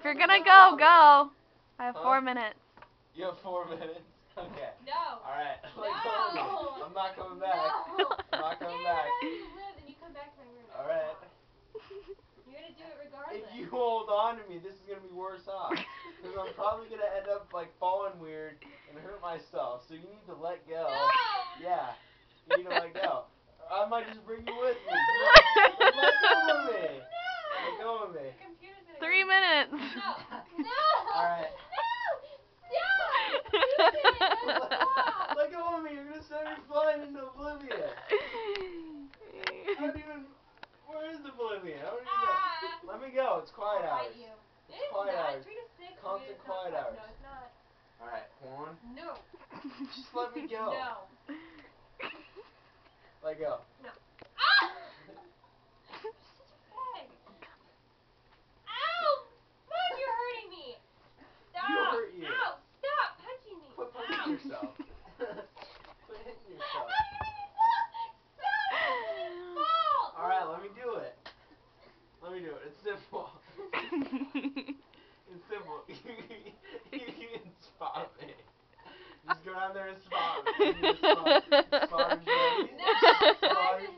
If you're gonna go, go. I have 4 minutes. You have 4 minutes? Okay. No. Alright. No. I'm not coming back. No. I'm not coming Stay back. where you live and you come back to my room. Alright. You're gonna do it regardless. If you hold on to me, this is gonna be worse off. Because I'm probably gonna end up like falling weird and hurt myself. So you need to let go. No. Yeah. You need to let go. I might just bring you with me. Let go of me. Let go of me. The computer's gonna 3 minutes. No. No. Alright. Stop. Let go of me. You're gonna send me flying into oblivion. I don't even. Where is oblivion? I don't even know. Let me go. It's quiet hours. It It's is quiet not. hours. 3 to 6. Constant It's quiet not. hours. No, it's not. Alright, one. No. Just let me go. No. Let go. No. Ah! You're such a fag. Ow! Fuck, you're hurting me. Stop. You hurt you. Ow! Stop touching me. Quit Ow. punching yourself. Quit hitting yourself. Stop! Alright, let me do it. Let me do it. It's simple. It's simple. You can spot me. Just go down there and spot me. Spotter's ready. No! Spotter's